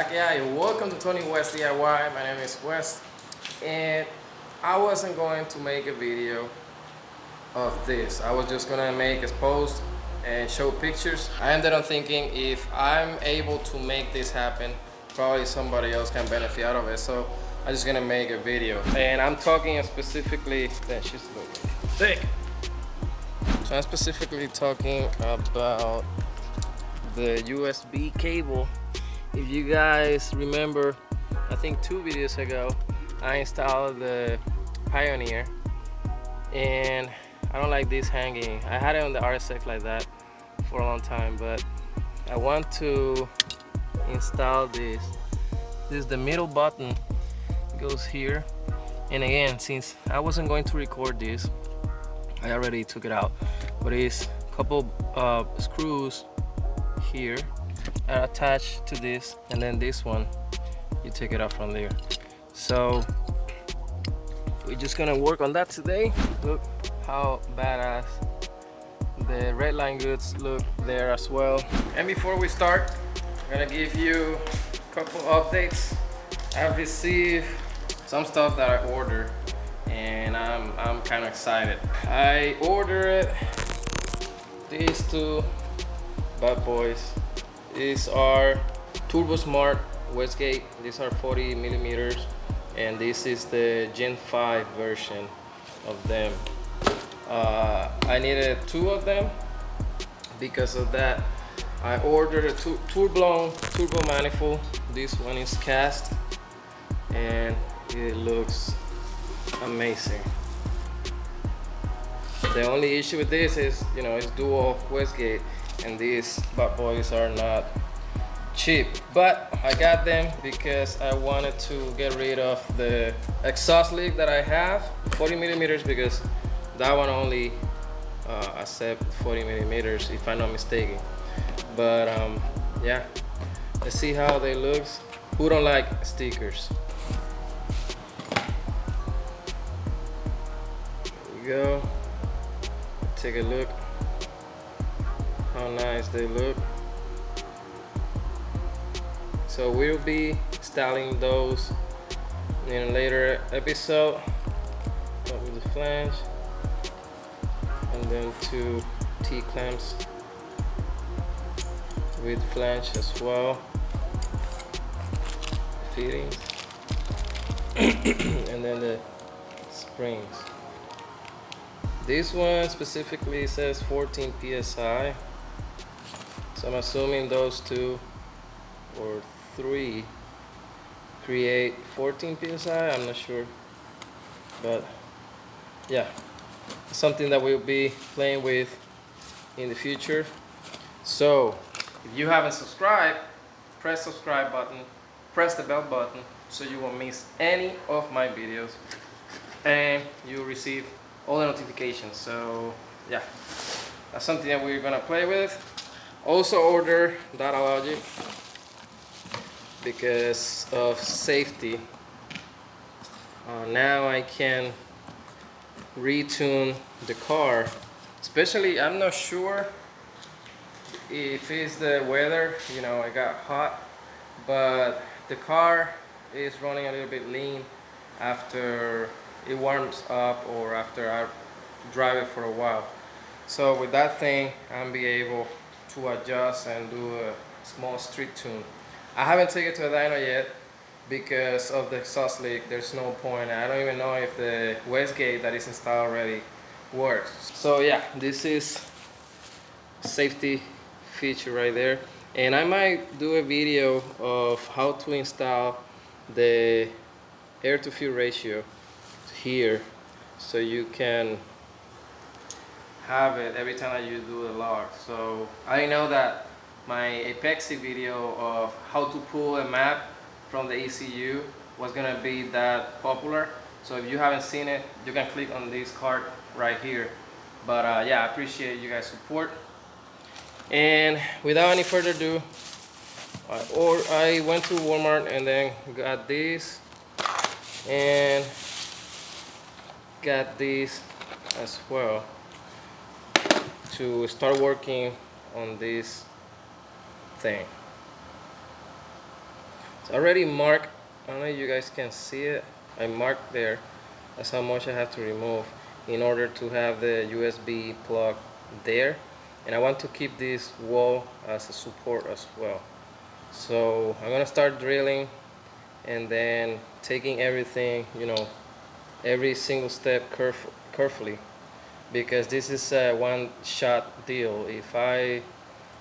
back, welcome to Tony West DIY. My name is West, and I wasn't going to make a video of this. I was just gonna make a post and show pictures. I ended up thinking if I'm able to make this happen, probably somebody else can benefit out of it. So I'm just gonna make a video, and I'm talking specifically. Then she's looking thick. So I'm specifically talking about the USB cable. If you guys remember, I think 2 videos ago, I installed the Pioneer, and I don't like this hanging. I had it on the RSX like that for a long time, but I want to install this. This is the middle button, it goes here. And again, since I wasn't going to record this, I already took it out, but it's a couple screws here are attached to this, and then this one you take it out from there. So we're just gonna work on that today. Look how badass the red line goods look there as well. And before we start, I'm gonna give you a couple updates. I've received some stuff that I ordered, and I'm kind of excited. I ordered these 2 bad boys. These are Turbo Smart Westgate. These are 40 millimeters, and this is the Gen 5 version of them. I needed 2 of them. Because of that, I ordered a turbo manifold. This one is cast, and it looks amazing. The only issue with this is, you know, it's dual Westgate, and these bad boys are not cheap, but I got them because I wanted to get rid of the exhaust leak that I have, 40 millimeters, because that one only accept 40 millimeters if I'm not mistaken. But yeah, let's see how they look. Who don't like stickers? There we go. Take a look how nice they look. So we'll be installing those in a later episode. Start with the flange, and then 2 T-clamps with flange as well, fittings, and then the springs. This one specifically says 14 psi, so I'm assuming those 2 or 3 create 14 psi. I'm not sure, but yeah, it's something that we'll be playing with in the future. So if you haven't subscribed, press subscribe button, press the bell button, so you won't miss any of my videos, and you'll receive all the notifications. So yeah, that's something that we're gonna play with. Also order data logic because of safety. Now I can retune the car, especially I'm not sure if it's the weather, you know, it got hot, but the car is running a little bit lean after it warms up or after I drive it for a while. So with that thing, I'll be able to adjust and do a small street tune. I haven't taken it to a dyno yet because of the exhaust leak. There's no point. I don't even know if the Westgate that is installed already works. So yeah, this is safety feature right there, and I might do a video of how to install the air to fuel ratio here, so you can have it every time that you do the log. So I know that my Apexi video of how to pull a map from the ECU was gonna be that popular. So if you haven't seen it, you can click on this card right here. But yeah, I appreciate you guys' support. And without any further ado, I went to Walmart and then got this and got this as well to start working on this thing. So I already marked, I don't know if you guys can see it. I marked there. That's how much I have to remove in order to have the USB plug there. And I want to keep this wall as a support as well. So I'm gonna start drilling and then taking everything, you know, every single step carefully, because this is a one-shot deal. If I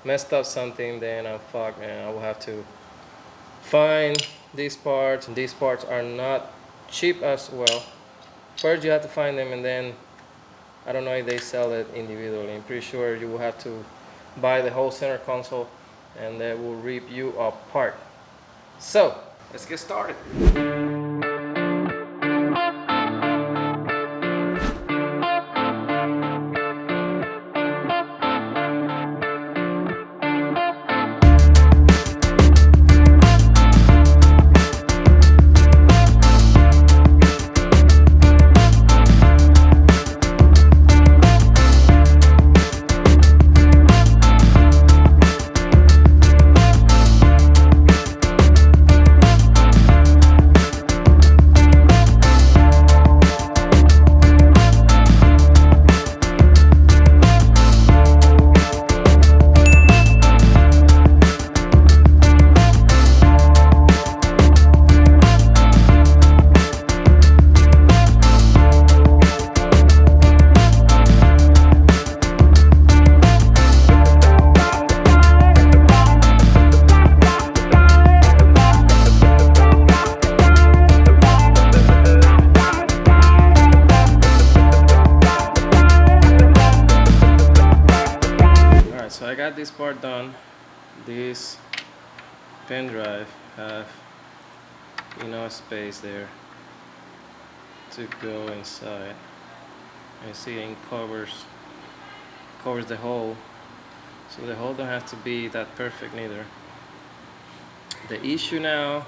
messed up something, then I'm fucked, and I will have to find these parts. These parts are not cheap as well. First you have to find them, and then I don't know if they sell it individually. I'm pretty sure you will have to buy the whole center console, and that will rip you apart. So let's get started. This part done. This pen drive have enough space there to go inside. You see it covers the hole, so the hole don't have to be that perfect neither. The issue now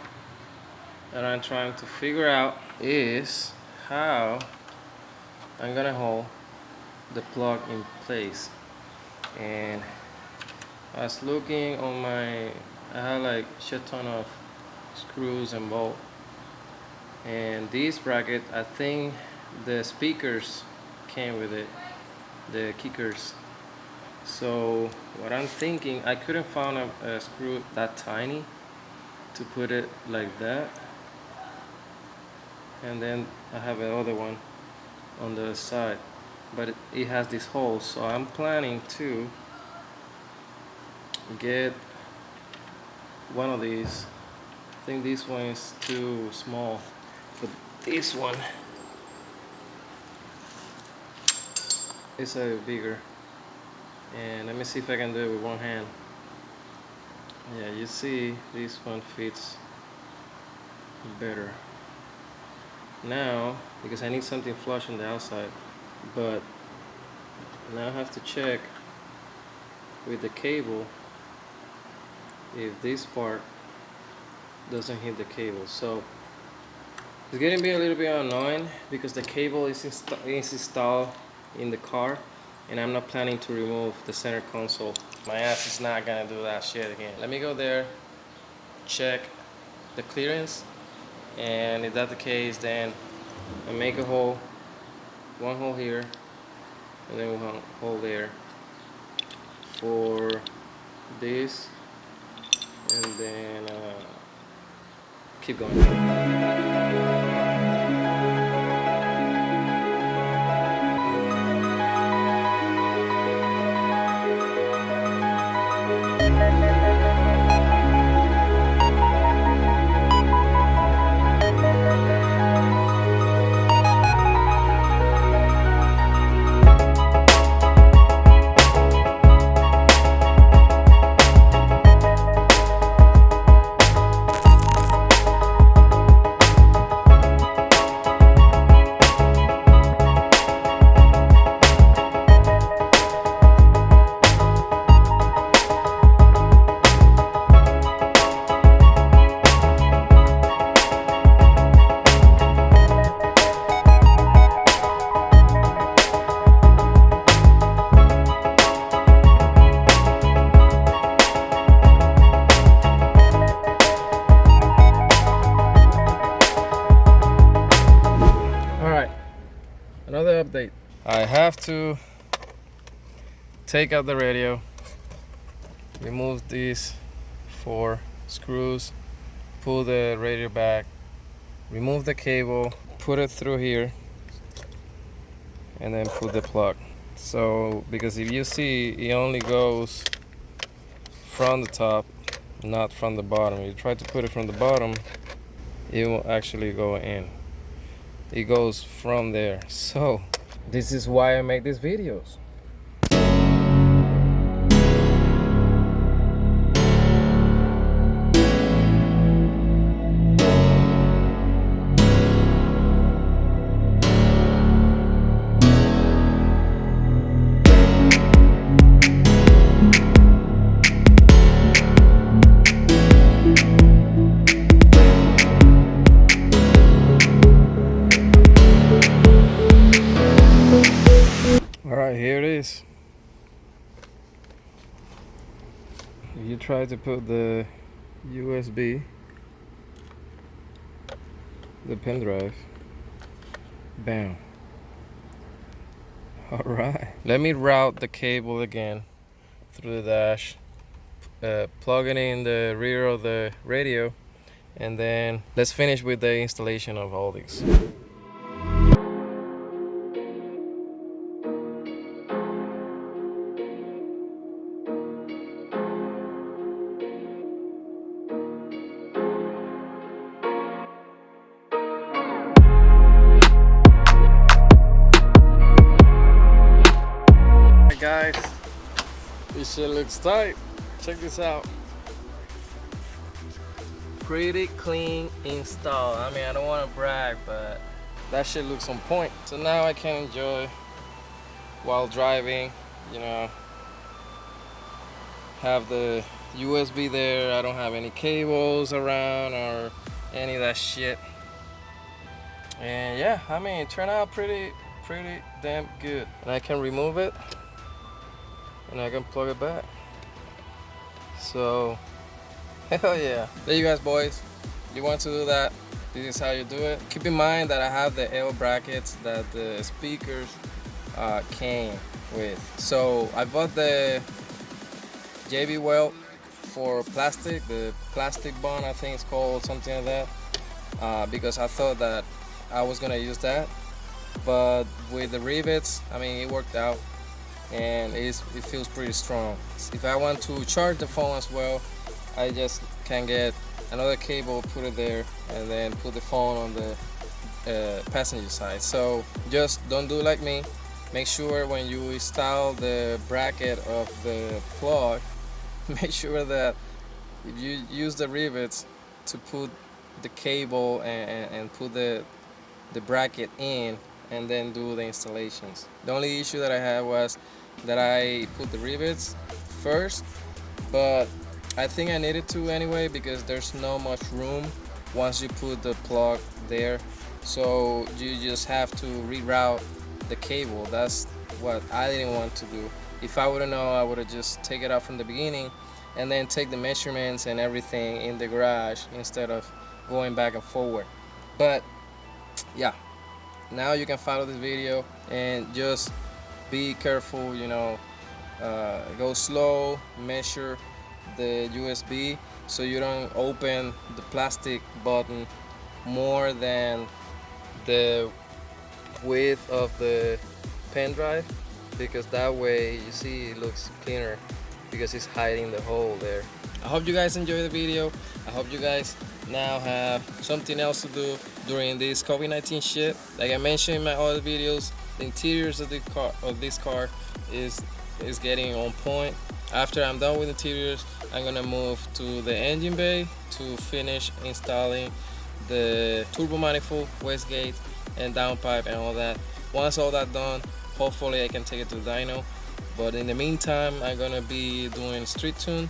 that I'm trying to figure out is how I'm gonna hold the plug in place. And I was looking on my, I had like shit ton of screws and bolts, and this bracket, I think the speakers came with it, the kickers. So what I'm thinking, I couldn't find a screw that tiny to put it like that, and then I have another one on the side, but it has this hole. So I'm planning to get one of these. I think this one is too small, but this one is a bigger. And let me see if I can do it with one hand. Yeah, you see this one fits better now, because I need something flush on the outside. But now I have to check with the cable if this part doesn't hit the cable. So it's going to be a little bit annoying because the cable is installed in the car, and I'm not planning to remove the center console. My ass is not gonna do that shit again. Let me go there, check the clearance, and if that's the case, then I make a hole, one hole here, and then one hole there for this, and then keep going. I have to take out the radio, remove these 4 screws, pull the radio back, remove the cable, put it through here, and then put the plug. So because if you see, it only goes from the top, not from the bottom. If you try to put it from the bottom, it won't actually go in. It goes from there. So this is why I make these videos. Here it is. If you try to put the USB, the pen drive, bam. Alright. Let me route the cable again through the dash, plug it in the rear of the radio, and then let's finish with the installation of all these. Guys, this shit looks tight. Check this out. Pretty clean install. I mean, I don't want to brag, but that shit looks on point. So now I can enjoy while driving, you know, have the USB there. I don't have any cables around or any of that shit. And yeah, I mean, it turned out pretty damn good. And I can remove it and I can plug it back. So hell yeah. There you guys, boys. You want to do that, this is how you do it. Keep in mind that I have the L brackets that the speakers came with. So I bought the JB Weld for plastic, the plastic bond, I think it's called, something like that, because I thought that I was gonna use that, but with the rivets, I mean, it worked out and it feels pretty strong. If I want to charge the phone as well, I just can get another cable, put it there, and then put the phone on the passenger side. So just don't do like me. Make sure when you install the bracket of the plug, make sure that if you use the rivets to put the cable and put the bracket in, and then do the installations. The only issue that I had was that I put the rivets first, but I think I needed to anyway because there's not much room once you put the plug there. So you just have to reroute the cable. That's what I didn't want to do. If I would have known, I would have just take it out from the beginning and then take the measurements and everything in the garage instead of going back and forward. But yeah, now you can follow this video and just be careful, you know, go slow, measure the USB so you don't open the plastic button more than the width of the pen drive, because that way you see it looks cleaner because it's hiding the hole there. I hope you guys enjoy the video. I hope you guys now have something else to do during this COVID-19 shit. Like I mentioned in my other videos, the interiors of this car is getting on point. After I'm done with interiors, I'm gonna move to the engine bay to finish installing the turbo manifold, wastegate, and downpipe and all that. Once all that done, hopefully I can take it to the dyno. But in the meantime, I'm gonna be doing street tune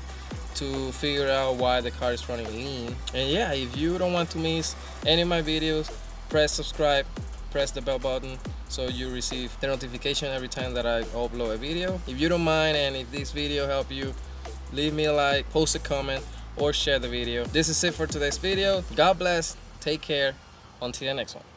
to figure out why the car is running lean. And yeah, if you don't want to miss any of my videos, press subscribe, press the bell button so you receive the notification every time that I upload a video. If you don't mind and if this video helped you, leave me a like, post a comment, or share the video. This is it for today's video. God bless, take care, until the next one.